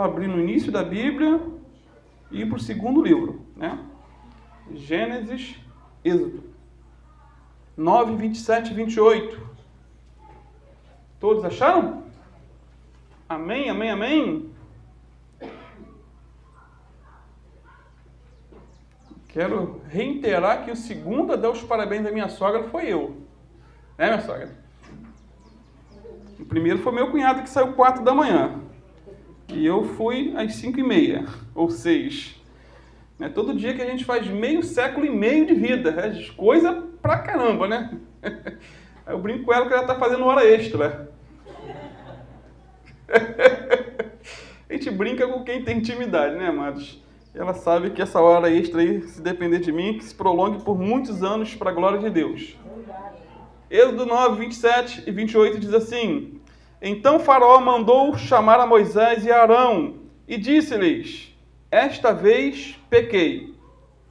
só abrir no início da Bíblia e ir para o segundo livro, né? Gênesis, Êxodo 9, 27 e 28. Todos acharam? Amém, amém, amém? Quero reiterar que o segundo a dar os parabéns da minha sogra foi eu. Né, minha sogra? O primeiro foi meu cunhado, que saiu 4 da manhã. E eu fui às 5h30, ou 6. Né? Todo dia que a gente faz meio século e meio de vida. É coisa pra caramba, né? Eu brinco com ela que ela tá fazendo hora extra. A gente brinca com quem tem intimidade, né, amados? Ela sabe que essa hora extra aí, se depender de mim, que se prolongue por muitos anos para a glória de Deus. Êxodo 9, 27 e 28 diz assim: Então Faraó mandou chamar a Moisés e Arão e disse-lhes: Esta vez pequei.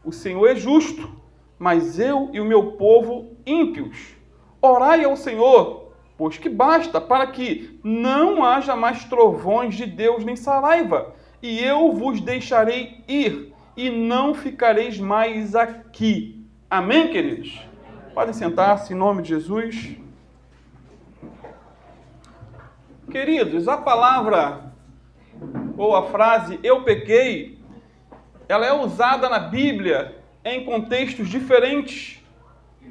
O Senhor é justo, mas eu e o meu povo ímpios. Orai ao Senhor, pois que basta, para que não haja mais trovões de Deus nem saraiva, e eu vos deixarei ir, e não ficareis mais aqui. Amém, queridos? Podem sentar-se em nome de Jesus. Queridos, a palavra ou a frase eu pequei, ela é usada na Bíblia em contextos diferentes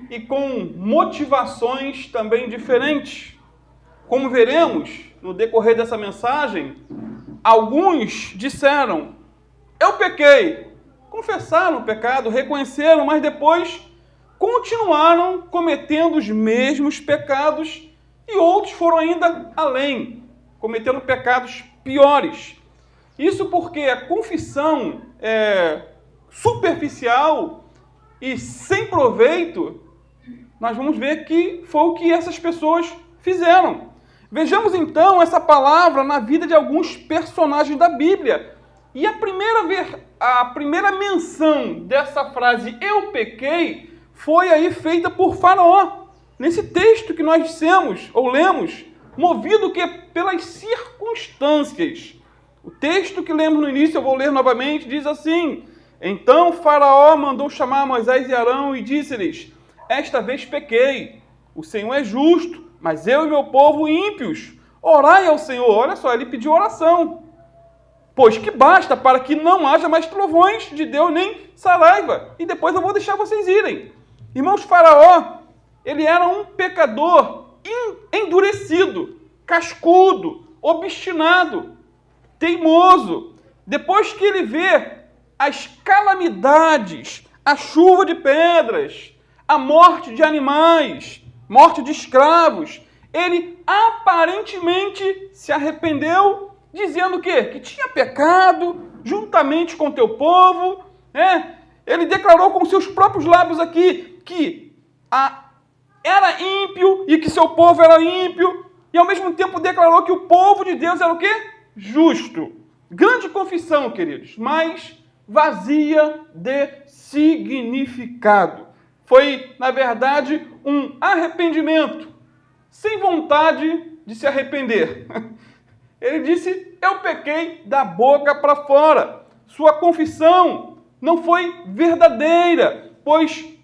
e com motivações também diferentes. Como veremos no decorrer dessa mensagem, alguns disseram, eu pequei, confessaram o pecado, reconheceram, mas depois continuaram cometendo os mesmos pecados e outros foram ainda além, cometendo pecados piores. Isso porque a confissão superficial e sem proveito, nós vamos ver que foi o que essas pessoas fizeram. Vejamos então essa palavra na vida de alguns personagens da Bíblia. E a primeira menção dessa frase, eu pequei, foi aí feita por Faraó. Nesse texto que nós dissemos, ou lemos, movido que pelas circunstâncias. O texto que lemos no início, eu vou ler novamente, diz assim: Então Faraó mandou chamar Moisés e Arão e disse-lhes: Esta vez pequei, o Senhor é justo, mas eu e meu povo ímpios. Orai ao Senhor. Olha só, ele pediu oração. Pois que basta para que não haja mais trovões de Deus nem saraiva. E depois eu vou deixar vocês irem. Irmãos, Faraó, ele era um pecador endurecido, cascudo, obstinado, teimoso. Depois que ele vê as calamidades, a chuva de pedras, a morte de animais, morte de escravos, ele aparentemente se arrependeu, dizendo o quê? Que tinha pecado juntamente com o teu povo. Ele declarou com seus próprios lábios aqui que era ímpio e que seu povo era ímpio, e ao mesmo tempo declarou que o povo de Deus era o quê? Justo. Grande confissão, queridos, mas vazia de significado. Foi, na verdade, um arrependimento, sem vontade de se arrepender. Ele disse, eu pequei da boca para fora. Sua confissão não foi verdadeira, pois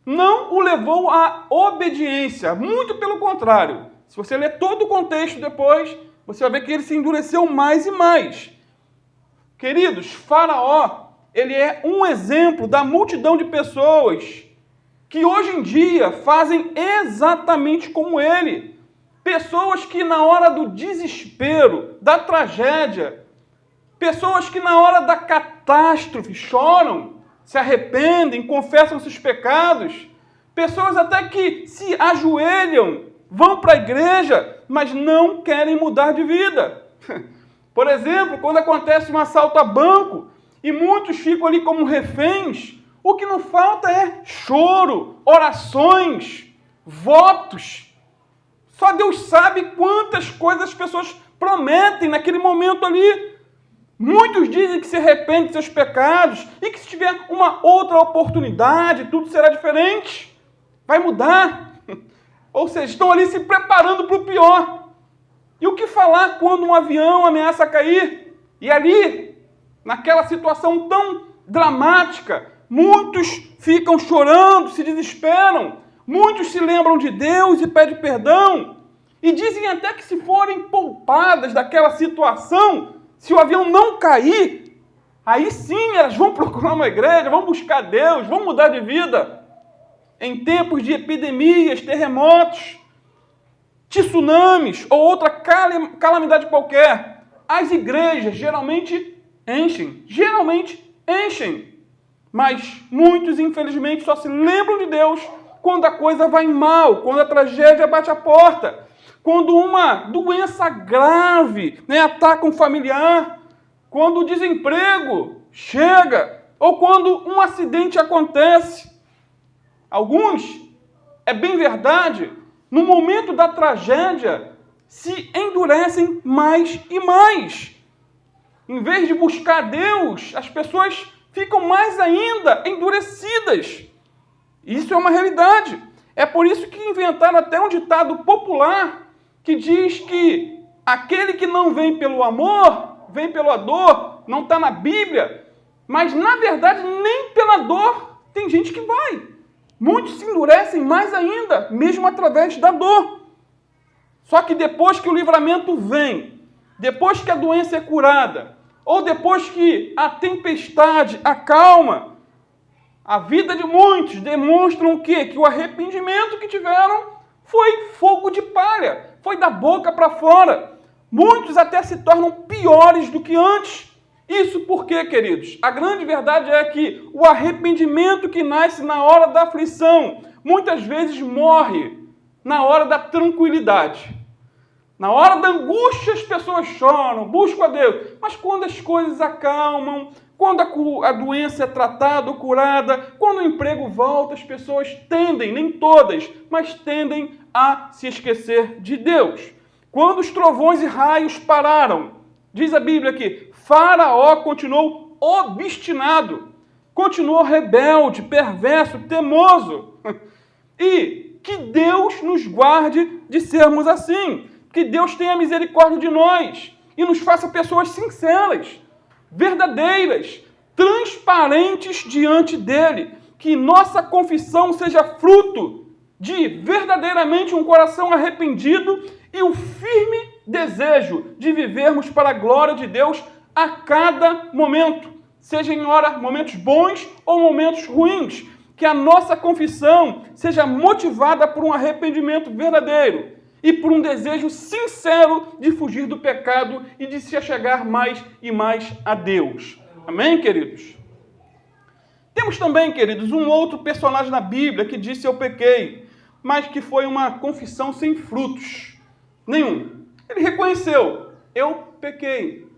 não o levou à obediência. Muito pelo contrário. Se você ler todo o contexto depois, você vai ver que ele se endureceu mais e mais. Queridos, Faraó, ele é um exemplo da multidão de pessoas que hoje em dia fazem exatamente como ele. Pessoas que na hora do desespero, da tragédia, pessoas que na hora da catástrofe choram, se arrependem, confessam seus pecados, pessoas até que se ajoelham, vão para a igreja, mas não querem mudar de vida. Por exemplo, quando acontece um assalto a banco e muitos ficam ali como reféns, o que não falta é choro, orações, votos. Só Deus sabe quantas coisas as pessoas prometem naquele momento ali. Muitos dizem que se arrependem de seus pecados e que se tiver uma outra oportunidade, tudo será diferente. Vai mudar. Ou seja, estão ali se preparando para o pior. E o que falar quando um avião ameaça cair? E ali, naquela situação tão dramática, muitos ficam chorando, se desesperam, muitos se lembram de Deus e pedem perdão, e dizem até que se forem poupadas daquela situação, se o avião não cair, aí sim elas vão procurar uma igreja, vão buscar Deus, vão mudar de vida. Em tempos de epidemias, terremotos, tsunamis ou outra calamidade qualquer, as igrejas geralmente enchem. Mas muitos, infelizmente, só se lembram de Deus quando a coisa vai mal, quando a tragédia bate a porta, quando uma doença grave ataca um familiar, quando o desemprego chega, ou quando um acidente acontece. Alguns, é bem verdade, no momento da tragédia, se endurecem mais e mais. Em vez de buscar Deus, as pessoas ficam mais ainda endurecidas. Isso é uma realidade. É por isso que inventaram até um ditado popular que diz que aquele que não vem pelo amor, vem pela dor. Não está na Bíblia, mas na verdade nem pela dor tem gente que vai. Muitos se endurecem mais ainda, mesmo através da dor. Só que depois que o livramento vem, depois que a doença é curada, ou depois que a tempestade acalma, a vida de muitos demonstram o quê? Que o arrependimento que tiveram foi fogo de palha, foi da boca para fora. Muitos até se tornam piores do que antes. Isso por quê, queridos? A grande verdade é que o arrependimento que nasce na hora da aflição, muitas vezes morre na hora da tranquilidade. Na hora da angústia as pessoas choram, buscam a Deus. Mas quando as coisas acalmam, quando a doença é tratada ou curada, quando o emprego volta, as pessoas tendem, nem todas, mas tendem a se esquecer de Deus. Quando os trovões e raios pararam, diz a Bíblia que Faraó continuou obstinado, continuou rebelde, perverso, teimoso. E que Deus nos guarde de sermos assim. Que Deus tenha misericórdia de nós e nos faça pessoas sinceras, verdadeiras, transparentes diante dele. Que nossa confissão seja fruto de verdadeiramente um coração arrependido e o firme desejo de vivermos para a glória de Deus a cada momento, seja em momentos bons ou momentos ruins. Que a nossa confissão seja motivada por um arrependimento verdadeiro e por um desejo sincero de fugir do pecado e de se achegar mais e mais a Deus. Amém, queridos? Temos também, queridos, um outro personagem na Bíblia que disse eu pequei, mas que foi uma confissão sem frutos nenhum. Ele reconheceu, eu pequei,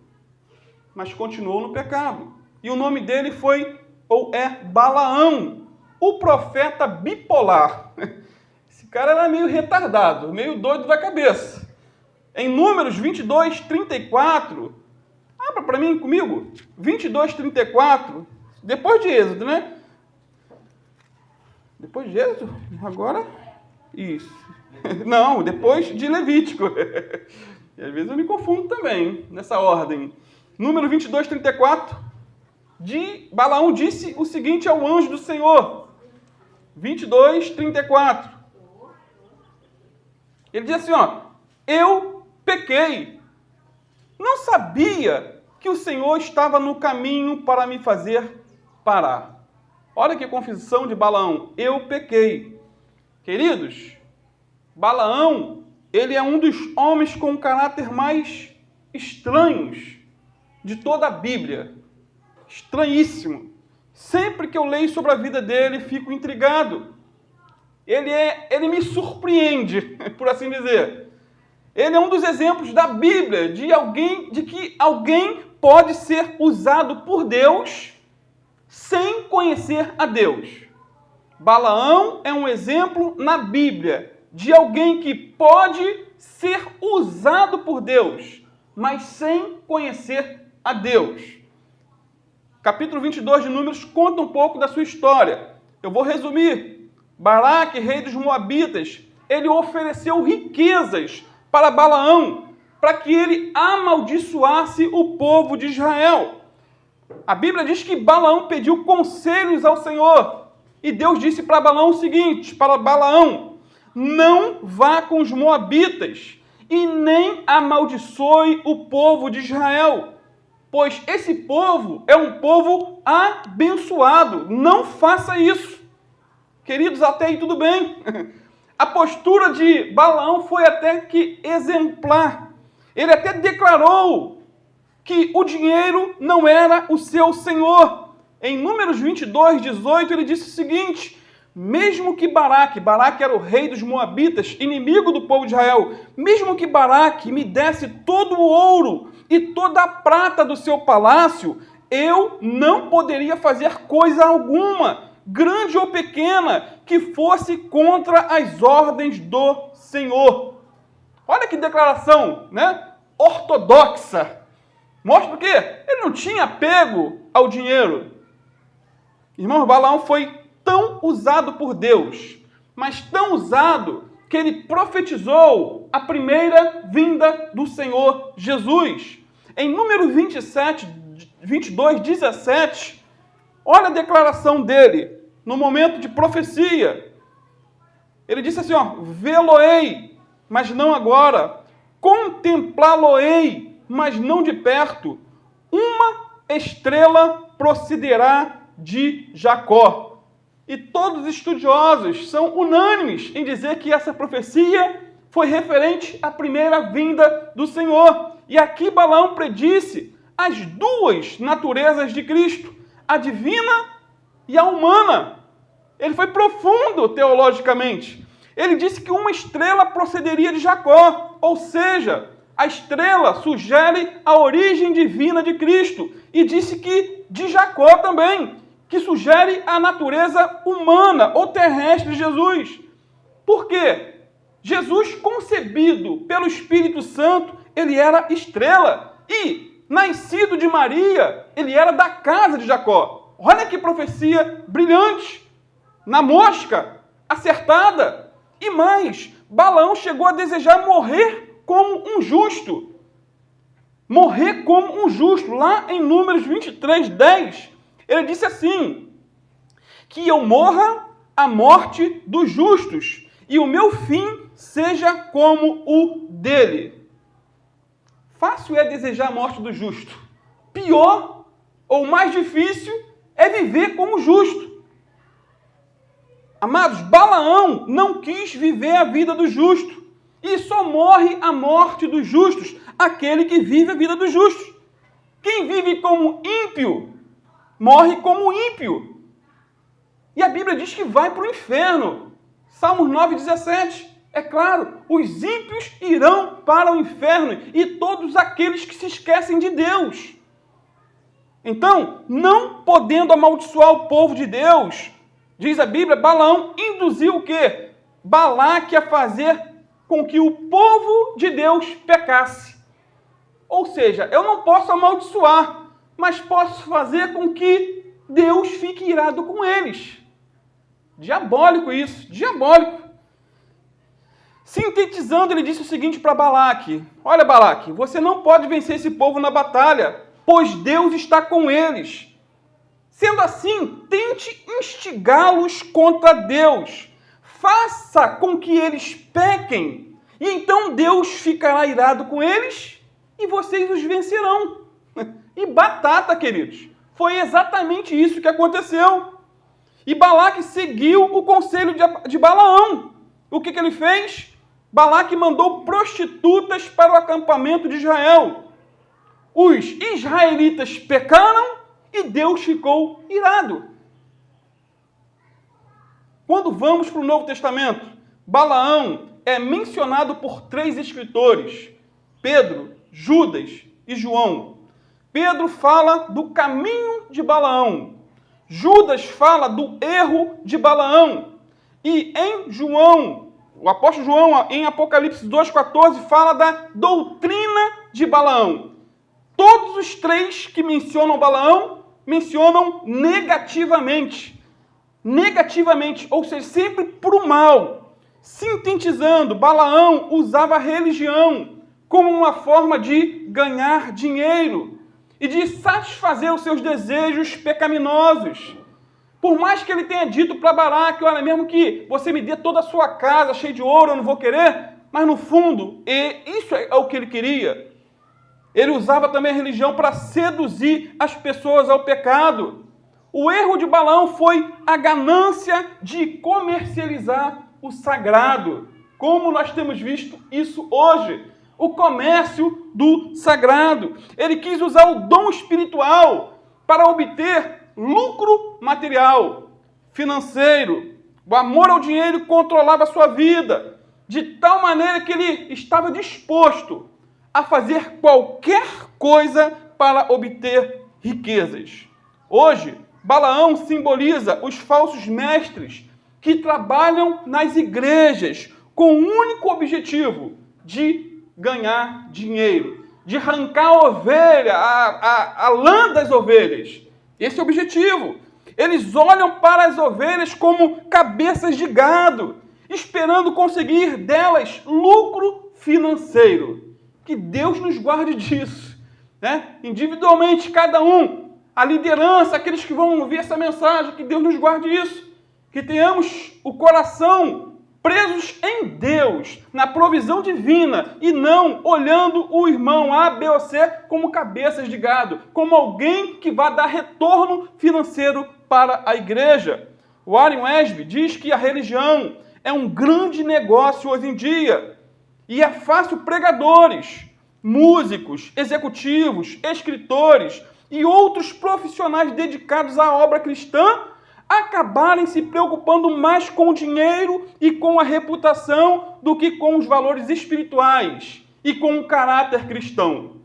mas continuou no pecado. E o nome dele foi, ou é, Balaão, o profeta bipolar. Esse cara era meio retardado, meio doido da cabeça. Em Números 22, 34, abra para mim comigo, 22, 34, depois de Êxodo, né? Depois de Êxodo? Agora, isso. Não, depois de Levítico. E às vezes eu me confundo também, nessa ordem. Número 22, 34, Balaão disse o seguinte ao anjo do Senhor. 22, 34. Ele diz assim, eu pequei. Não sabia que o Senhor estava no caminho para me fazer parar. Olha que confissão de Balaão. Eu pequei. Queridos, Balaão, ele é um dos homens com o caráter mais estranhos de toda a Bíblia. Estranhíssimo. Sempre que eu leio sobre a vida dele, fico intrigado. Ele me surpreende, por assim dizer. Ele é um dos exemplos da Bíblia de que alguém pode ser usado por Deus sem conhecer a Deus. Balaão é um exemplo na Bíblia de alguém que pode ser usado por Deus, mas sem conhecer a Deus. Capítulo 22 de Números conta um pouco da sua história. Eu vou resumir. Balaque, rei dos Moabitas, ele ofereceu riquezas para Balaão, para que ele amaldiçoasse o povo de Israel. A Bíblia diz que Balaão pediu conselhos ao Senhor. E Deus disse para Balaão o seguinte, para Balaão: não vá com os moabitas e nem amaldiçoe o povo de Israel, pois esse povo é um povo abençoado. Não faça isso. Queridos, até aí tudo bem. A postura de Balaão foi até que exemplar. Ele até declarou que o dinheiro não era o seu senhor. Em Números 22, 18, ele disse o seguinte: mesmo que Baraque era o rei dos moabitas, inimigo do povo de Israel, mesmo que Baraque me desse todo o ouro e toda a prata do seu palácio, eu não poderia fazer coisa alguma, grande ou pequena, que fosse contra as ordens do Senhor. Olha que declaração, né? Ortodoxa. Mostra o quê? Ele não tinha apego ao dinheiro. Irmão, Balaão foi tão usado por Deus, mas tão usado que ele profetizou a primeira vinda do Senhor Jesus. Em Número 22, 17, olha a declaração dele no momento de profecia. Ele disse assim, vê-lo-ei, mas não agora, contemplá-lo-ei, mas não de perto. Uma estrela procederá de Jacó. E todos os estudiosos são unânimes em dizer que essa profecia foi referente à primeira vinda do Senhor. E aqui Balaão predisse as duas naturezas de Cristo, a divina e a humana. Ele foi profundo teologicamente. Ele disse que uma estrela procederia de Jacó, ou seja, a estrela sugere a origem divina de Cristo. E disse que de Jacó também, que sugere a natureza humana ou terrestre de Jesus. Por quê? Jesus, concebido pelo Espírito Santo, ele era estrela. E, nascido de Maria, ele era da casa de Jacó. Olha que profecia brilhante, na mosca, acertada. E mais, Balaão chegou a desejar morrer como um justo. Morrer como um justo. Lá em Números 23, 10, ele disse assim, que eu morra a morte dos justos, e o meu fim seja como o dele. Fácil é desejar a morte do justo. Pior, ou mais difícil, é viver como justo. Amados, Balaão não quis viver a vida do justo. E só morre a morte dos justos aquele que vive a vida dos justos. Quem vive como ímpio, morre como ímpio. E a Bíblia diz que vai para o inferno. Salmos 9,17. É claro, os ímpios irão para o inferno e todos aqueles que se esquecem de Deus. Então, não podendo amaldiçoar o povo de Deus, diz a Bíblia, Balaão induziu o quê? Balaque a fazer com que o povo de Deus pecasse. Ou seja, eu não posso amaldiçoar, mas posso fazer com que Deus fique irado com eles. Diabólico isso, diabólico. Sintetizando, ele disse o seguinte para Balaque: olha, Balaque, você não pode vencer esse povo na batalha, pois Deus está com eles. Sendo assim, tente instigá-los contra Deus. Faça com que eles pequem, e então Deus ficará irado com eles e vocês os vencerão. E batata, queridos. Foi exatamente isso que aconteceu. E Balaque seguiu o conselho de Balaão. O que ele fez? Balaque mandou prostitutas para o acampamento de Israel. Os israelitas pecaram e Deus ficou irado. Quando vamos para o Novo Testamento, Balaão é mencionado por 3 escritores: Pedro, Judas e João. Pedro fala do caminho de Balaão. Judas fala do erro de Balaão. E em João, o apóstolo João, em Apocalipse 2,14, fala da doutrina de Balaão. Todos os 3 que mencionam Balaão, mencionam negativamente. Negativamente, ou seja, sempre para o mal. Sintetizando, Balaão usava a religião como uma forma de ganhar dinheiro e de satisfazer os seus desejos pecaminosos. Por mais que ele tenha dito para Balaque, olha, mesmo que você me dê toda a sua casa cheia de ouro, eu não vou querer, mas no fundo, isso é o que ele queria. Ele usava também a religião para seduzir as pessoas ao pecado. O erro de Balaão foi a ganância de comercializar o sagrado, como nós temos visto isso hoje, o comércio do sagrado. Ele quis usar o dom espiritual para obter lucro material, financeiro. O amor ao dinheiro controlava a sua vida, de tal maneira que ele estava disposto a fazer qualquer coisa para obter riquezas. Hoje, Balaão simboliza os falsos mestres que trabalham nas igrejas com o único objetivo de ganhar dinheiro, de arrancar a ovelha, a lã das ovelhas. Esse é o objetivo. Eles olham para as ovelhas como cabeças de gado, esperando conseguir delas lucro financeiro. Que Deus nos guarde disso, né? Individualmente, cada um, a liderança, aqueles que vão ouvir essa mensagem, que Deus nos guarde isso, que tenhamos o coração presos em Deus, na provisão divina, e não olhando o irmão A, B ou C como cabeças de gado, como alguém que vai dar retorno financeiro para a igreja. Warren Wiersbe diz que a religião é um grande negócio hoje em dia, e é fácil pregadores, músicos, executivos, escritores e outros profissionais dedicados à obra cristã acabarem se preocupando mais com o dinheiro e com a reputação do que com os valores espirituais e com o caráter cristão.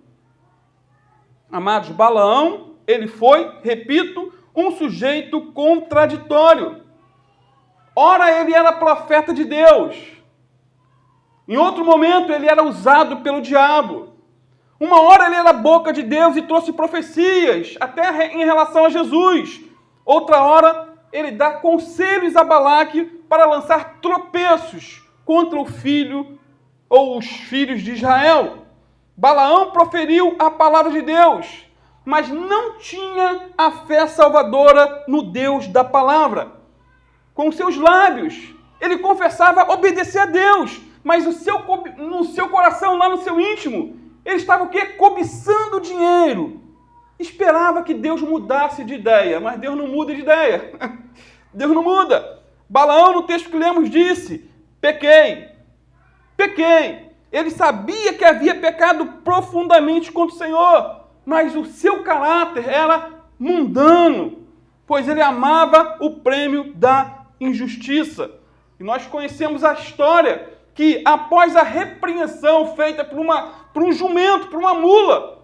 Amados, Balaão, ele foi, repito, um sujeito contraditório. Ora, ele era profeta de Deus. Em outro momento, ele era usado pelo diabo. Uma hora ele era a boca de Deus e trouxe profecias, até em relação a Jesus. Outra hora, ele dá conselhos a Balaque para lançar tropeços contra o filho ou os filhos de Israel. Balaão proferiu a palavra de Deus, mas não tinha a fé salvadora no Deus da palavra. Com seus lábios, ele confessava obedecer a Deus, mas no seu coração, lá no seu íntimo, ele estava o quê? Cobiçando dinheiro. Esperava que Deus mudasse de ideia, mas Deus não muda de ideia. Deus não muda. Balaão, no texto que lemos, disse: pequei. Ele sabia que havia pecado profundamente contra o Senhor, mas o seu caráter era mundano, pois ele amava o prêmio da injustiça. E nós conhecemos a história que, após a repreensão feita por um jumento, por uma mula,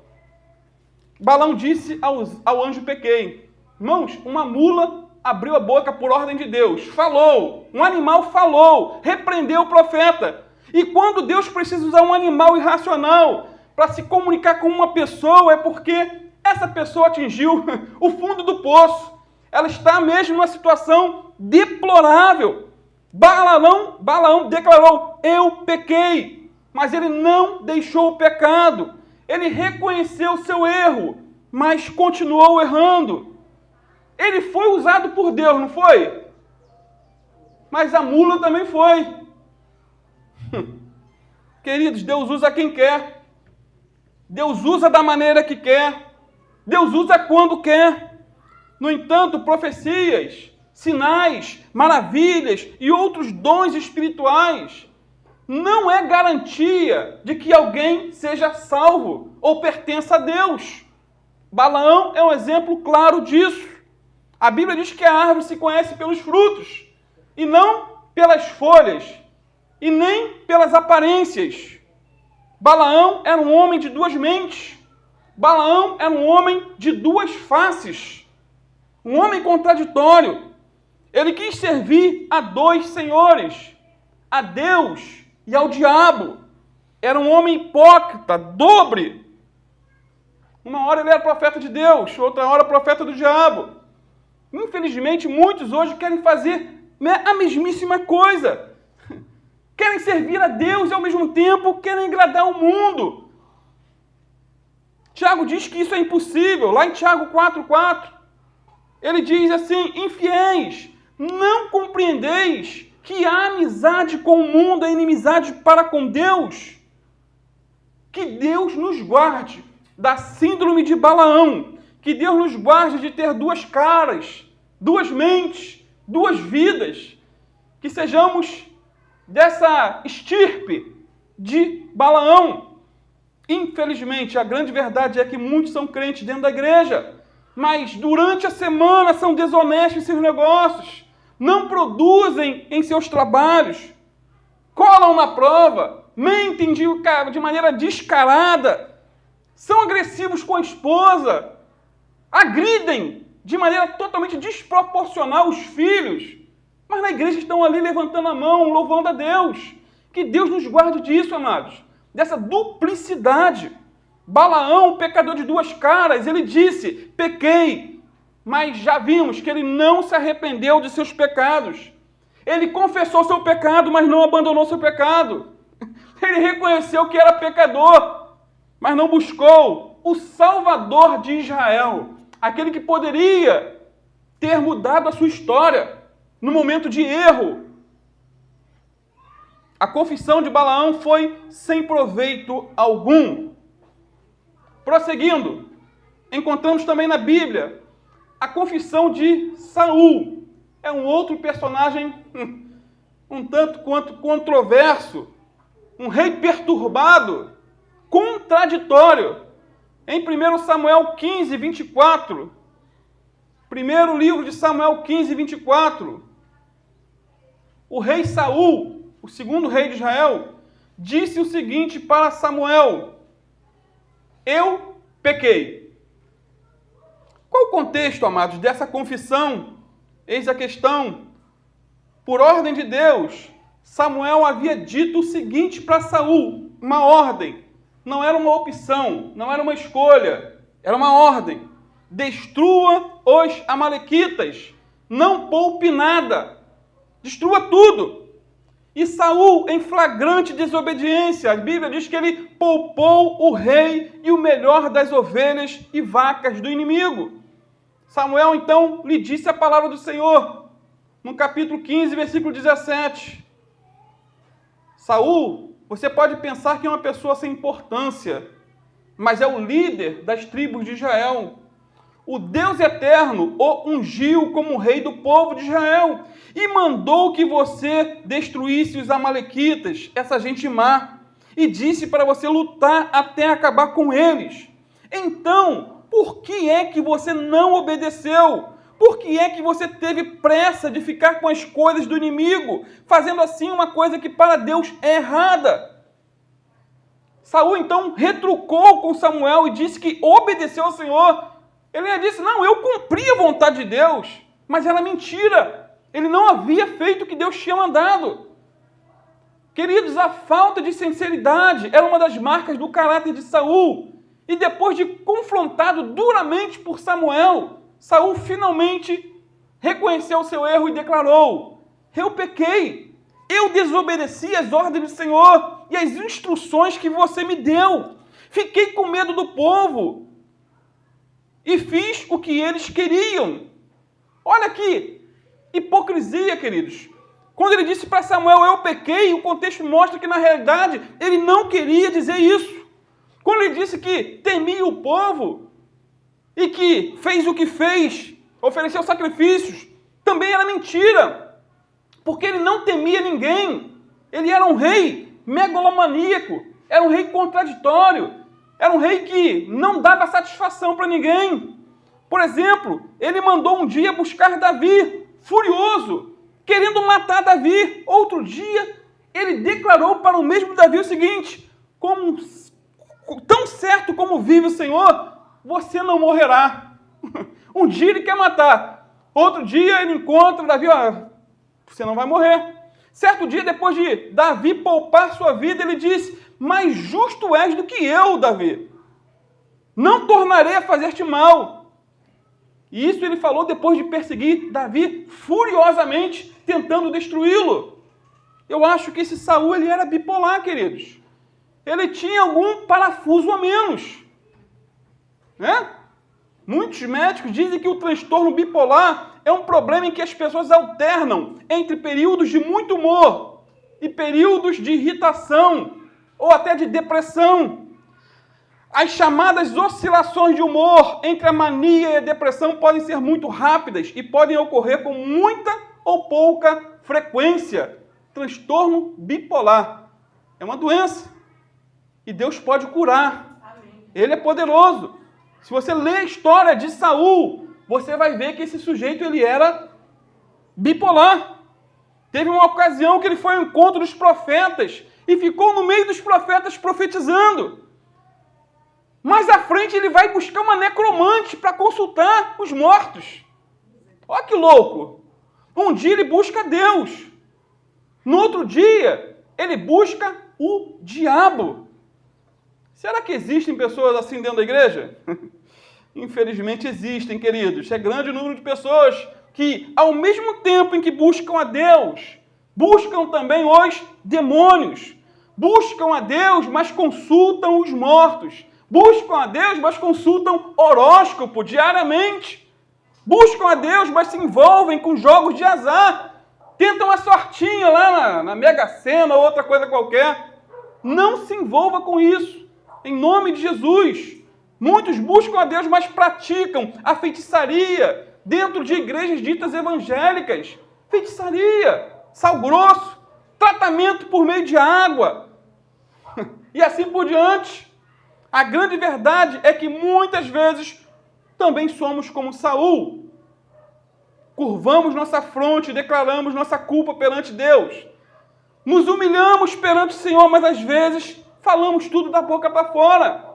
Balaão disse ao anjo pequei. Irmãos, uma mula abriu a boca por ordem de Deus, falou, um animal falou, repreendeu o profeta. E quando Deus precisa usar um animal irracional para se comunicar com uma pessoa, é porque essa pessoa atingiu o fundo do poço. Ela está mesmo numa situação deplorável. Balaão declarou, eu pequei, mas ele não deixou o pecado. Ele reconheceu o seu erro, mas continuou errando. Ele foi usado por Deus, não foi? Mas a mula também foi. Queridos, Deus usa quem quer. Deus usa da maneira que quer. Deus usa quando quer. No entanto, profecias, sinais, maravilhas e outros dons espirituais não é garantia de que alguém seja salvo ou pertença a Deus. Balaão é um exemplo claro disso. A Bíblia diz que a árvore se conhece pelos frutos, e não pelas folhas, e nem pelas aparências. Balaão era um homem de duas mentes. Balaão era um homem de duas faces. Um homem contraditório. Ele quis servir a dois senhores, a Deus e ao diabo. Era um homem hipócrita, dobre. Uma hora ele era profeta de Deus, outra hora profeta do diabo. Infelizmente, muitos hoje querem fazer a mesmíssima coisa. querem servir a Deus e ao mesmo tempo querem agradar o mundo. Tiago diz que isso é impossível, lá em Tiago 4,4. Ele diz assim: infiéis, não compreendeis que a amizade com o mundo é inimizade para com Deus? Que Deus nos guarde da síndrome de Balaão, que Deus nos guarde de ter duas caras, duas mentes, duas vidas, que sejamos dessa estirpe de Balaão. Infelizmente, a grande verdade é que muitos são crentes dentro da igreja, mas durante a semana são desonestos em seus negócios, não produzem em seus trabalhos, colam na prova, mentem de maneira descarada, são agressivos com a esposa, agridem de maneira totalmente desproporcional os filhos, mas na igreja estão ali levantando a mão, louvando a Deus. Que Deus nos guarde disso, amados, dessa duplicidade. Balaão, pecador de duas caras, ele disse: pequei, mas já vimos que ele não se arrependeu de seus pecados. Ele confessou seu pecado, mas não abandonou seu pecado. Ele reconheceu que era pecador, mas não buscou o Salvador de Israel, aquele que poderia ter mudado a sua história no momento de erro. A confissão de Balaão foi sem proveito algum. Prosseguindo, encontramos também na Bíblia a confissão de Saul. É um outro personagem um tanto quanto controverso, um rei perturbado, contraditório. Em 1 Samuel 15, 24, primeiro livro de Samuel 15, 24, o rei Saul, o segundo rei de Israel, disse o seguinte para Samuel: eu pequei. Qual o contexto, amados, dessa confissão? Eis a questão. Por ordem de Deus, Samuel havia dito o seguinte para Saul, uma ordem. Não era uma opção, não era uma escolha, era uma ordem. Destrua os amalequitas, não poupe nada, destrua tudo. E Saul, em flagrante desobediência, a Bíblia diz que ele poupou o rei e o melhor das ovelhas e vacas do inimigo. Samuel, então, lhe disse a palavra do Senhor, no capítulo 15, versículo 17. Saul, você pode pensar que é uma pessoa sem importância, mas é o líder das tribos de Israel. O Deus eterno o ungiu como rei do povo de Israel e mandou que você destruísse os amalequitas, essa gente má, e disse para você lutar até acabar com eles. Então, por que é que você não obedeceu? Por que é que você teve pressa de ficar com as coisas do inimigo, fazendo assim uma coisa que para Deus é errada? Saul, então, retrucou com Samuel e disse que obedeceu ao Senhor. Ele disse: não, eu cumpri a vontade de Deus, mas era mentira. Ele não havia feito o que Deus tinha mandado. Queridos, a falta de sinceridade era uma das marcas do caráter de Saul. E depois de confrontado duramente por Samuel, Saul finalmente reconheceu o seu erro e declarou: eu pequei, eu desobedeci às ordens do Senhor e às instruções que você me deu. Fiquei com medo do povo e fiz o que eles queriam. Olha aqui, hipocrisia, queridos. Quando ele disse para Samuel: eu pequei, o contexto mostra que na realidade ele não queria dizer isso. Quando ele disse que temia o povo e que fez o que fez, ofereceu sacrifícios, também era mentira, porque ele não temia ninguém. Ele era um rei megalomaníaco, era um rei contraditório, era um rei que não dava satisfação para ninguém. Por exemplo, ele mandou um dia buscar Davi, furioso, querendo matar Davi. Outro dia, ele declarou para o mesmo Davi o seguinte: tão certo como vive o Senhor, você não morrerá. Um dia ele quer matar, outro dia ele encontra Davi: você não vai morrer. Certo dia, depois de Davi poupar sua vida, ele disse: mais justo és do que eu, Davi. Não tornarei a fazer-te mal. E isso ele falou depois de perseguir Davi furiosamente, tentando destruí-lo. Eu acho que esse Saul, ele era bipolar, queridos. Ele tinha algum parafuso a menos. Né? Muitos médicos dizem que o transtorno bipolar é um problema em que as pessoas alternam entre períodos de muito humor e períodos de irritação ou até de depressão. As chamadas oscilações de humor entre a mania e a depressão podem ser muito rápidas e podem ocorrer com muita ou pouca frequência. Transtorno bipolar é uma doença e Deus pode curar. Amém. Ele é poderoso. Se você ler a história de Saul, você vai ver que esse sujeito ele era bipolar. Teve uma ocasião que ele foi ao encontro dos profetas e ficou no meio dos profetas profetizando. Mais à frente ele vai buscar uma necromante para consultar os mortos. Olha que louco! Um dia ele busca Deus. No outro dia, ele busca o diabo. Será que existem pessoas assim dentro da igreja? Infelizmente existem, queridos. É grande o número de pessoas que, ao mesmo tempo em que buscam a Deus, buscam também os demônios. Buscam a Deus, mas consultam os mortos. Buscam a Deus, mas consultam horóscopo diariamente. Buscam a Deus, mas se envolvem com jogos de azar. Tentam a sortinha lá na Mega Sena ou outra coisa qualquer. Não se envolva com isso. Em nome de Jesus. Muitos buscam a Deus, mas praticam a feitiçaria dentro de igrejas ditas evangélicas. Feitiçaria, sal grosso, tratamento por meio de água. E assim por diante. A grande verdade é que muitas vezes também somos como Saul. Curvamos nossa fronte e declaramos nossa culpa perante Deus. Nos humilhamos perante o Senhor, mas às vezes falamos tudo da boca para fora.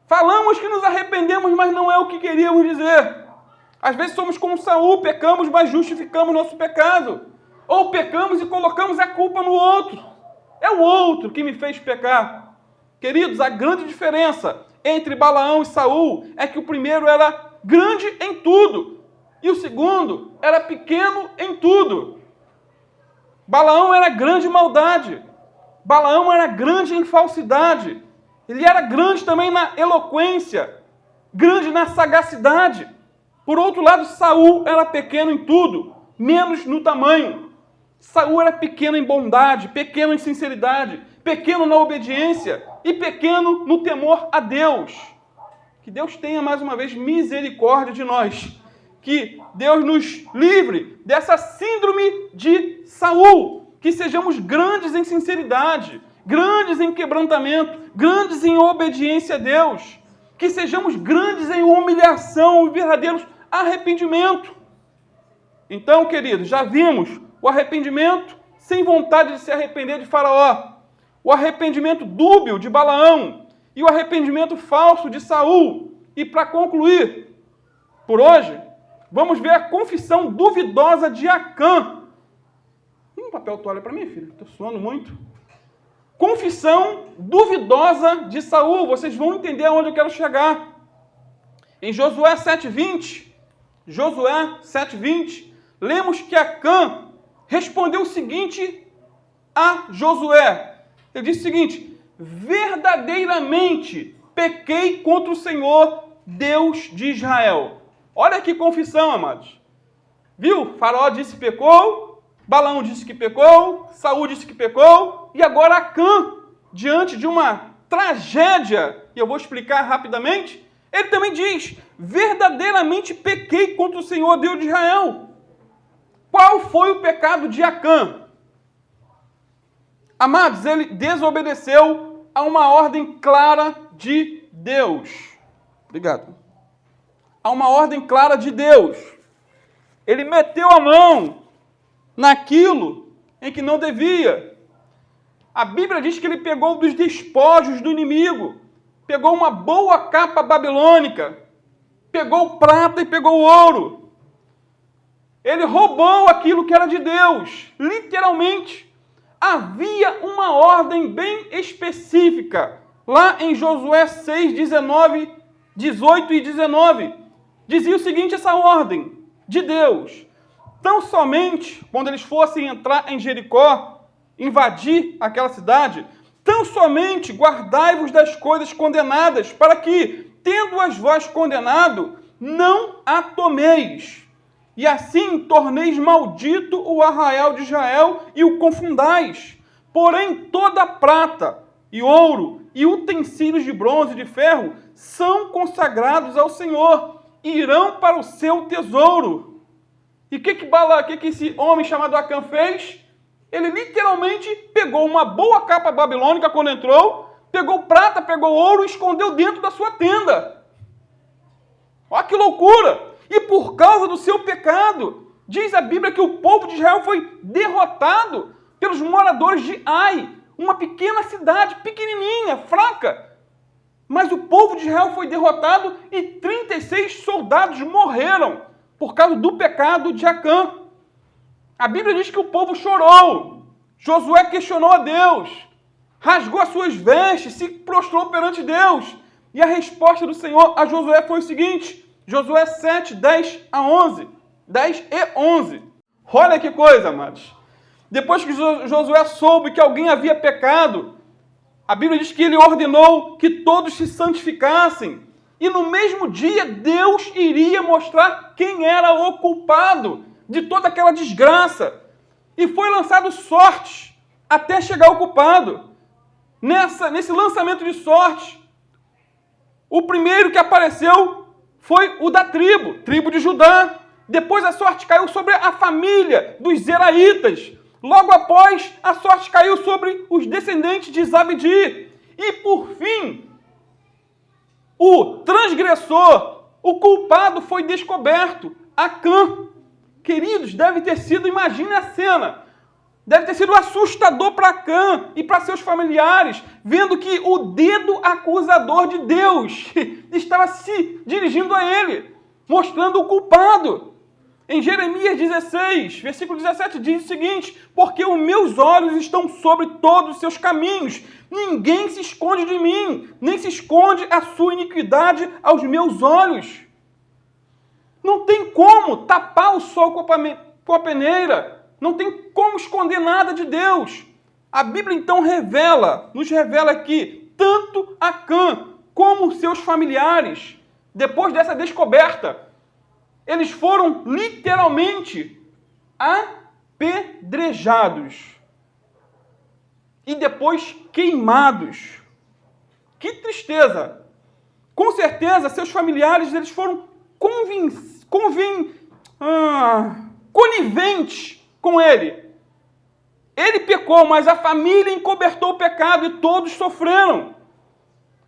Falamos que nos arrependemos, mas não é o que queríamos dizer. Às vezes somos como Saul, pecamos, mas justificamos nosso pecado. Ou pecamos e colocamos a culpa no outro. É o outro que me fez pecar. Queridos, a grande diferença entre Balaão e Saul é que o primeiro era grande em tudo e o segundo era pequeno em tudo. Balaão era grande em maldade. Balaão era grande em falsidade. Ele era grande também na eloquência, grande na sagacidade. Por outro lado, Saul era pequeno em tudo, menos no tamanho. Saul era pequeno em bondade, pequeno em sinceridade, pequeno na obediência e pequeno no temor a Deus. Que Deus tenha mais uma vez misericórdia de nós. Que Deus nos livre dessa síndrome de Saul. Que sejamos grandes em sinceridade, grandes em quebrantamento, grandes em obediência a Deus. Que sejamos grandes em humilhação e verdadeiros arrependimento. Então, queridos, já vimos o arrependimento sem vontade de se arrepender de Faraó, o arrependimento dúbio de Balaão e o arrependimento falso de Saul. E para concluir, por hoje, vamos ver a confissão duvidosa de Acã. Um papel toalha para mim, filho, estou suando muito. Confissão duvidosa de Saul. Vocês vão entender aonde eu quero chegar. Em Josué 7:20, lemos que Acã respondeu o seguinte a Josué. Ele disse o seguinte: verdadeiramente pequei contra o Senhor, Deus de Israel. Olha que confissão, amados. Viu? Faraó disse que pecou, Balaão disse que pecou, Saul disse que pecou, e agora Acã, diante de uma tragédia, e eu vou explicar rapidamente, ele também diz: verdadeiramente pequei contra o Senhor, Deus de Israel. Qual foi o pecado de Acã? Amados, ele desobedeceu a uma ordem clara de Deus. Obrigado. A uma ordem clara de Deus. Ele meteu a mão naquilo em que não devia. A Bíblia diz que ele pegou dos despojos do inimigo, pegou uma boa capa babilônica, pegou prata e pegou ouro. Ele roubou aquilo que era de Deus, literalmente. Havia uma ordem bem específica, lá em Josué 6, 18 e 19. Dizia o seguinte, essa ordem de Deus: tão somente quando eles fossem entrar em Jericó, invadir aquela cidade, tão somente guardai-vos das coisas condenadas, para que, tendo-as vós condenado, não a tomeis. E assim torneis maldito o arraial de Israel e o confundais. Porém, toda a prata e ouro e utensílios de bronze e de ferro são consagrados ao Senhor e irão para o seu tesouro. E o que esse homem chamado Acã fez? Ele literalmente pegou uma boa capa babilônica quando entrou, pegou prata, pegou ouro e escondeu dentro da sua tenda. Olha que loucura! E por causa do seu pecado, diz a Bíblia que o povo de Israel foi derrotado pelos moradores de Ai, uma pequena cidade, pequenininha, fraca. Mas o povo de Israel foi derrotado e 36 soldados morreram por causa do pecado de Acã. A Bíblia diz que o povo chorou. Josué questionou a Deus, rasgou as suas vestes, se prostrou perante Deus. E a resposta do Senhor a Josué foi o seguinte, Josué 7, 10 a 11. 10 e 11. Olha que coisa, amados. Depois que Josué soube que alguém havia pecado, a Bíblia diz que ele ordenou que todos se santificassem. E no mesmo dia, Deus iria mostrar quem era o culpado de toda aquela desgraça. E foi lançado sortes até chegar o culpado. Nesse lançamento de sorte, o primeiro que apareceu foi o da tribo de Judá. Depois a sorte caiu sobre a família dos Zeraitas. Logo após, a sorte caiu sobre os descendentes de Zabdi. E por fim, o transgressor, o culpado foi descoberto, Acã. Queridos, deve ter sido, imagine a cena, deve ter sido assustador para Acã e para seus familiares, vendo que o dedo acusador de Deus estava se dirigindo a ele, mostrando o culpado. Em Jeremias 16, versículo 17, diz o seguinte, porque os meus olhos estão sobre todos os seus caminhos, ninguém se esconde de mim, nem se esconde a sua iniquidade aos meus olhos. Não tem como tapar o sol com a peneira, não tem como esconder nada de Deus. A Bíblia então nos revela que tanto Acã como seus familiares, depois dessa descoberta, eles foram literalmente apedrejados e depois queimados. Que tristeza! Com certeza, seus familiares eles foram coniventes com ele. Ele pecou, mas a família encobertou o pecado e todos sofreram.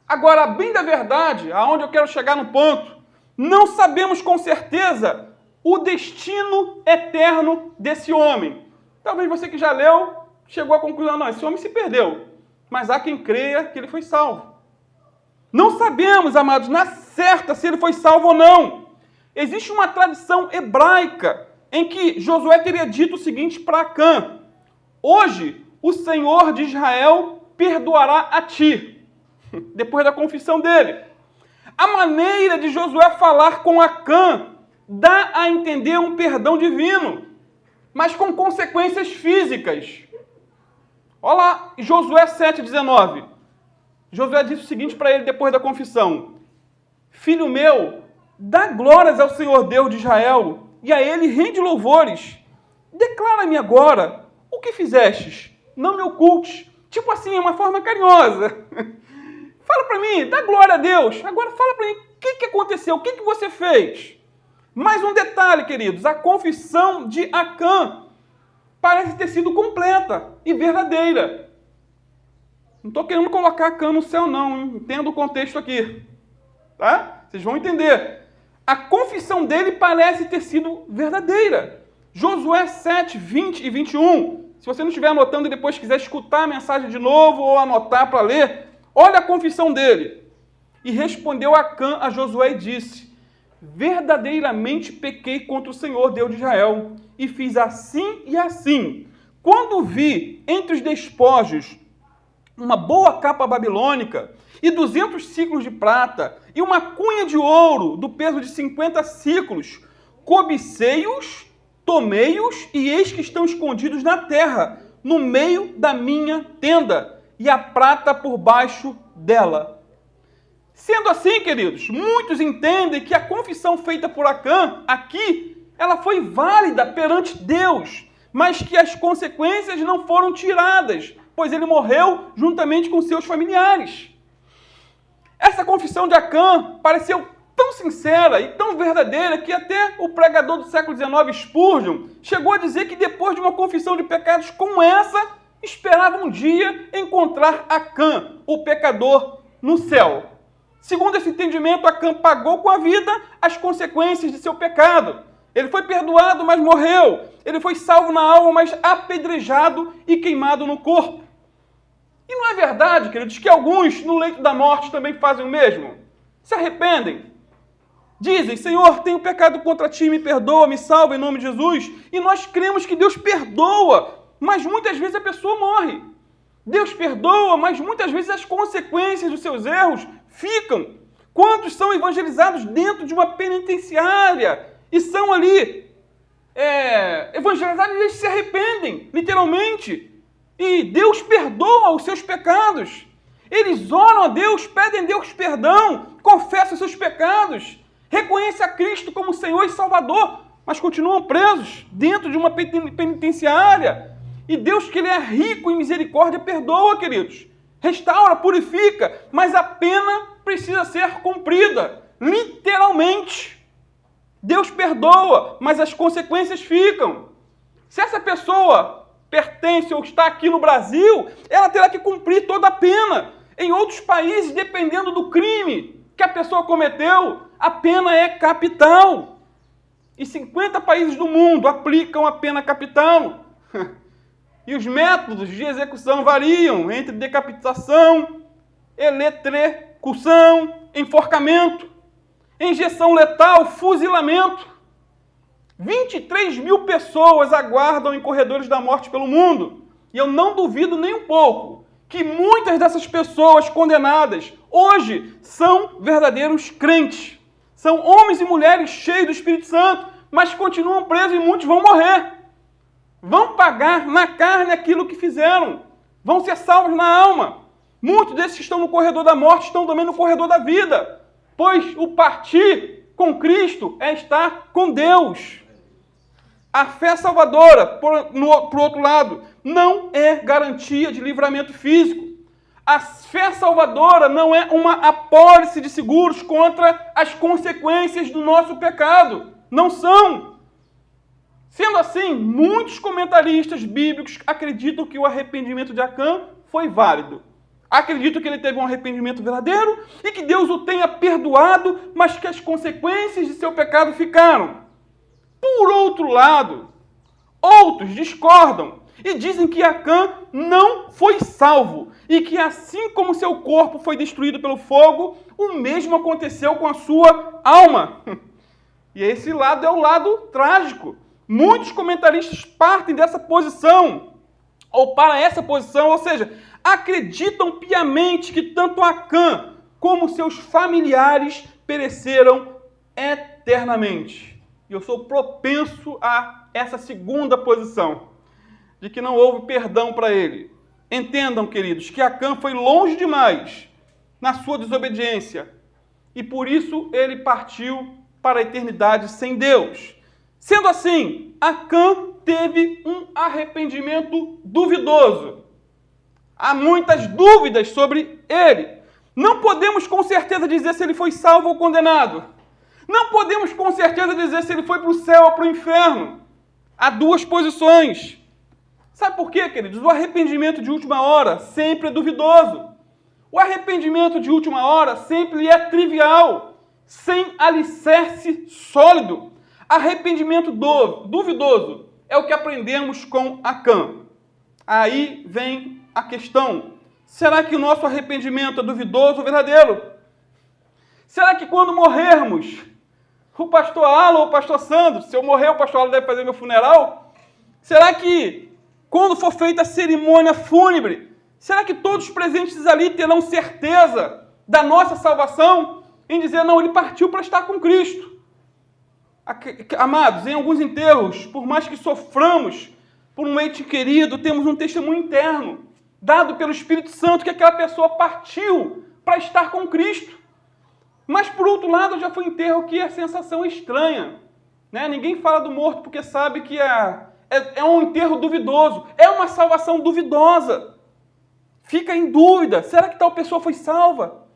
Agora, bem da verdade, aonde eu quero chegar no ponto, não sabemos com certeza o destino eterno desse homem. Talvez você que já leu, chegou à conclusão, não, esse homem se perdeu. Mas há quem creia que ele foi salvo. Não sabemos, amados, na certa se ele foi salvo ou não. Existe uma tradição hebraica em que Josué teria dito o seguinte para Acã, hoje o Senhor de Israel perdoará a ti, depois da confissão dele. A maneira de Josué falar com Acã dá a entender um perdão divino, mas com consequências físicas. Olha lá, Josué 7,19. Josué disse o seguinte para ele depois da confissão, filho meu, dá glórias ao Senhor Deus de Israel, e a ele rende louvores. Declara-me agora o que fizestes, não me ocultes. Tipo assim, uma forma carinhosa. Fala para mim, dá glória a Deus. Agora fala para mim, o que aconteceu? O que você fez? Mais um detalhe, queridos. A confissão de Acã parece ter sido completa e verdadeira. Não estou querendo colocar Acã no céu, não. Entenda o contexto aqui. Tá? Vocês vão entender. A confissão dele parece ter sido verdadeira. Josué 7, 20 e 21. Se você não estiver anotando e depois quiser escutar a mensagem de novo ou anotar para ler, olha a confissão dele. E respondeu Acã a Josué e disse, verdadeiramente pequei contra o Senhor, Deus de Israel, e fiz assim e assim. Quando vi entre os despojos uma boa capa babilônica e 200 ciclos de prata e uma cunha de ouro do peso de 50 ciclos, cobicei-os, tomei-os e eis que estão escondidos na terra, no meio da minha tenda, e a prata por baixo dela. Sendo assim, queridos, muitos entendem que a confissão feita por Acã, aqui, ela foi válida perante Deus, mas que as consequências não foram tiradas, pois ele morreu juntamente com seus familiares. Essa confissão de Acã pareceu tão sincera e tão verdadeira que até o pregador do século XIX, Spurgeon, chegou a dizer que depois de uma confissão de pecados como essa, esperava um dia encontrar Acã, o pecador, no céu. Segundo esse entendimento, Acã pagou com a vida as consequências de seu pecado. Ele foi perdoado, mas morreu. Ele foi salvo na alma, mas apedrejado e queimado no corpo. E não é verdade, queridos, que alguns no leito da morte também fazem o mesmo? Se arrependem. Dizem, Senhor, tenho pecado contra ti, me perdoa, me salva em nome de Jesus. E nós cremos que Deus perdoa, mas muitas vezes a pessoa morre. Deus perdoa, mas muitas vezes as consequências dos seus erros ficam. Quantos são evangelizados dentro de uma penitenciária e são ali evangelizados e eles se arrependem, literalmente. E Deus perdoa os seus pecados. Eles oram a Deus, pedem a Deus perdão, confessam os seus pecados, reconhecem a Cristo como Senhor e Salvador, mas continuam presos dentro de uma penitenciária. E Deus, que Ele é rico em misericórdia, perdoa, queridos. Restaura, purifica, mas a pena precisa ser cumprida, literalmente. Deus perdoa, mas as consequências ficam. Se essa pessoa pertence ou está aqui no Brasil, ela terá que cumprir toda a pena. Em outros países, dependendo do crime que a pessoa cometeu, a pena é capital. E 50 países do mundo aplicam a pena capital. E os métodos de execução variam entre decapitação, eletrocução, enforcamento, injeção letal, fuzilamento. 23 mil pessoas aguardam em corredores da morte pelo mundo. E eu não duvido nem um pouco que muitas dessas pessoas condenadas hoje são verdadeiros crentes. São homens e mulheres cheios do Espírito Santo, mas continuam presos e muitos vão morrer. Vão pagar na carne aquilo que fizeram. Vão ser salvos na alma. Muitos desses que estão no corredor da morte estão também no corredor da vida. Pois o partir com Cristo é estar com Deus. A fé salvadora, por outro lado, não é garantia de livramento físico. A fé salvadora não é uma apólice de seguros contra as consequências do nosso pecado. Não são. Sendo assim, muitos comentaristas bíblicos acreditam que o arrependimento de Acã foi válido. Acreditam que ele teve um arrependimento verdadeiro e que Deus o tenha perdoado, mas que as consequências de seu pecado ficaram. Por outro lado, outros discordam e dizem que Acã não foi salvo e que assim como seu corpo foi destruído pelo fogo, o mesmo aconteceu com a sua alma. E esse lado é o lado trágico. Muitos comentaristas partem dessa posição, ou para essa posição, ou seja, acreditam piamente que tanto Acã como seus familiares pereceram eternamente. E eu sou propenso a essa segunda posição, de que não houve perdão para ele. Entendam, queridos, que Acã foi longe demais na sua desobediência, e por isso ele partiu para a eternidade sem Deus. Sendo assim, Acã teve um arrependimento duvidoso. Há muitas dúvidas sobre ele. Não podemos com certeza dizer se ele foi salvo ou condenado. Não podemos com certeza dizer se ele foi para o céu ou para o inferno. Há duas posições. Sabe por quê, queridos? O arrependimento de última hora sempre é duvidoso. O arrependimento de última hora sempre é trivial, sem alicerce sólido. Arrependimento duvidoso é o que aprendemos com Acã. Aí vem a questão: será que o nosso arrependimento é duvidoso ou verdadeiro? Será que quando morrermos, o pastor Alan ou o pastor Sandro, se eu morrer, o pastor Alan deve fazer meu funeral? Será que quando for feita a cerimônia fúnebre, será que todos os presentes ali terão certeza da nossa salvação? Em dizer, não, ele partiu para estar com Cristo. Amados, em alguns enterros, por mais que soframos por um ente querido, temos um testemunho interno, dado pelo Espírito Santo, que aquela pessoa partiu para estar com Cristo. Mas, por outro lado, já foi enterro que é sensação estranha. Né? Ninguém fala do morto porque sabe que é um enterro duvidoso, é uma salvação duvidosa. Fica em dúvida, será que tal pessoa foi salva?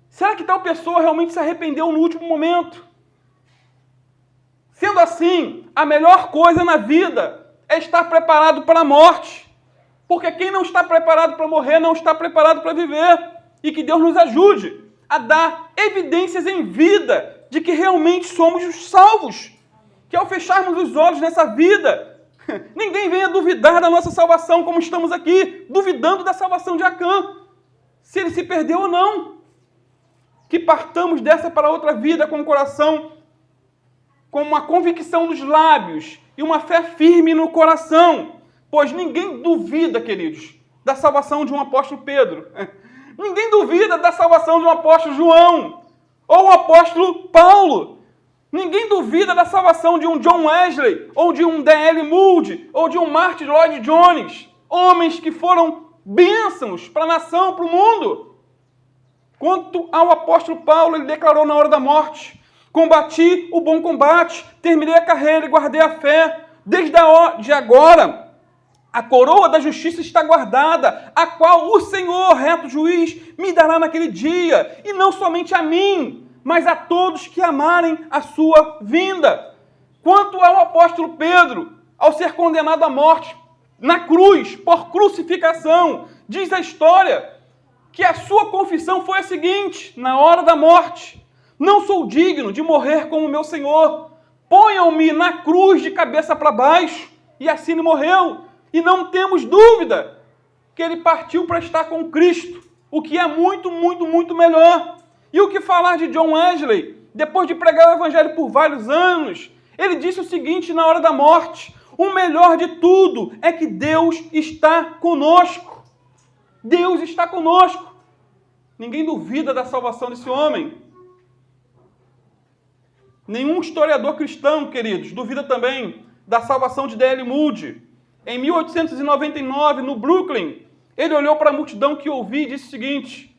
Será que tal pessoa realmente se arrependeu no último momento? Sendo assim, a melhor coisa na vida é estar preparado para a morte. Porque quem não está preparado para morrer, não está preparado para viver. E que Deus nos ajude a dar evidências em vida de que realmente somos os salvos. Que ao fecharmos os olhos nessa vida, ninguém venha duvidar da nossa salvação, como estamos aqui, duvidando da salvação de Acã, se ele se perdeu ou não. Que partamos dessa para outra vida com o coração, com uma convicção nos lábios e uma fé firme no coração, pois ninguém duvida, queridos, da salvação de um apóstolo Pedro. Ninguém duvida da salvação de um apóstolo João ou um apóstolo Paulo. Ninguém duvida da salvação de um John Wesley, ou de um D.L. Moody, ou de um Martin Lloyd Jones. Homens que foram bênçãos para a nação, para o mundo. Quanto ao apóstolo Paulo, ele declarou na hora da morte: combati o bom combate, terminei a carreira e guardei a fé. Desde agora, a coroa da justiça está guardada, a qual o Senhor, reto juiz, me dará naquele dia, e não somente a mim, mas a todos que amarem a sua vinda. Quanto ao apóstolo Pedro, ao ser condenado à morte na cruz, por crucificação, diz a história que a sua confissão foi a seguinte, na hora da morte: não sou digno de morrer como meu Senhor, ponham-me na cruz de cabeça para baixo, e assim ele morreu. E não temos dúvida que ele partiu para estar com Cristo, o que é muito, muito, muito melhor. E o que falar de John Wesley? Depois de pregar o evangelho por vários anos, ele disse o seguinte na hora da morte: o melhor de tudo é que Deus está conosco. Deus está conosco. Ninguém duvida da salvação desse homem. Nenhum historiador cristão, queridos, duvida também da salvação de D.L. Moody. Em 1899, no Brooklyn, ele olhou para a multidão que ouvia e disse o seguinte: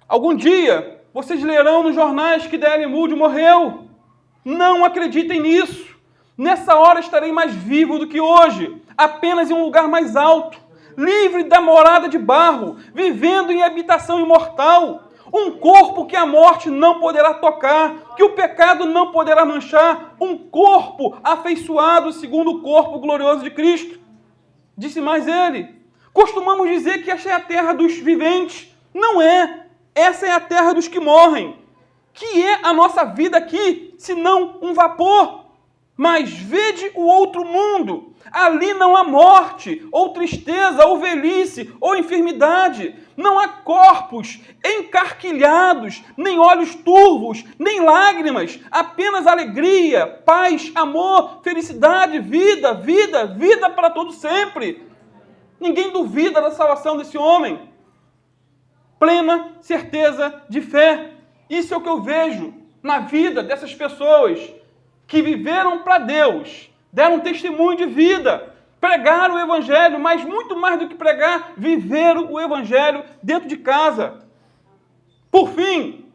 algum dia vocês lerão nos jornais que D.L. Moody morreu. Não acreditem nisso. Nessa hora estarei mais vivo do que hoje, apenas em um lugar mais alto, livre da morada de barro, vivendo em habitação imortal. Um corpo que a morte não poderá tocar, que o pecado não poderá manchar, um corpo afeiçoado segundo o corpo glorioso de Cristo. Disse mais ele: costumamos dizer que esta é a terra dos viventes. Não é. Essa é a terra dos que morrem. Que é a nossa vida aqui, senão um vapor? Mas vede o outro mundo. Ali não há morte, ou tristeza, ou velhice, ou enfermidade. Não há corpos encarquilhados, nem olhos turvos, nem lágrimas. Apenas alegria, paz, amor, felicidade, vida, vida, vida para todo sempre. Ninguém duvida da salvação desse homem. Plena certeza de fé. Isso é o que eu vejo na vida dessas pessoas que viveram para Deus, deram testemunho de vida, pregaram o Evangelho, mas muito mais do que pregar, viveram o Evangelho dentro de casa. Por fim,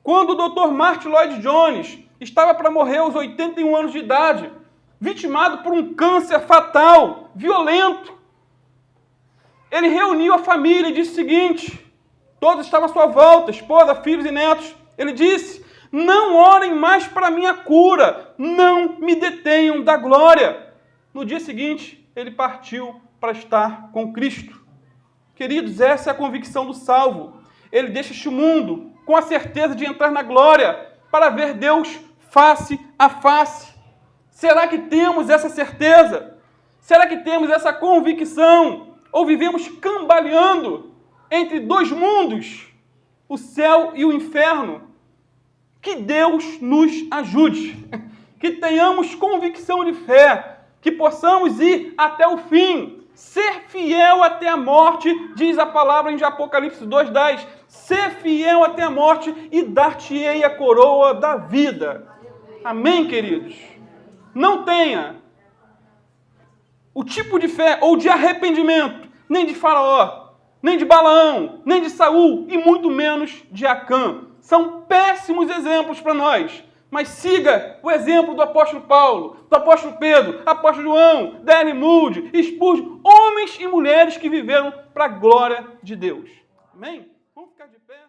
quando o Dr. Martin Lloyd Jones estava para morrer aos 81 anos de idade, vitimado por um câncer fatal, violento, ele reuniu a família e disse o seguinte: todos estavam à sua volta, esposa, filhos e netos. Ele disse: não orem mais para a minha cura, não me detenham da glória. No dia seguinte, ele partiu para estar com Cristo. Queridos, essa é a convicção do salvo. Ele deixa este mundo com a certeza de entrar na glória para ver Deus face a face. Será que temos essa certeza? Será que temos essa convicção? Ou vivemos cambaleando entre dois mundos, o céu e o inferno? Que Deus nos ajude, que tenhamos convicção de fé, que possamos ir até o fim, ser fiel até a morte, diz a palavra em Apocalipse 2:10, ser fiel até a morte e dar-te-ei a coroa da vida. Amém, queridos? Não tenha o tipo de fé ou de arrependimento, nem de Faraó, nem de Balaão, nem de Saul e muito menos de Acã. São péssimos exemplos para nós. Mas siga o exemplo do apóstolo Paulo, do apóstolo Pedro, apóstolo João, D.L. Moody, Spurgeon, homens e mulheres que viveram para a glória de Deus. Amém? Vamos ficar de pé.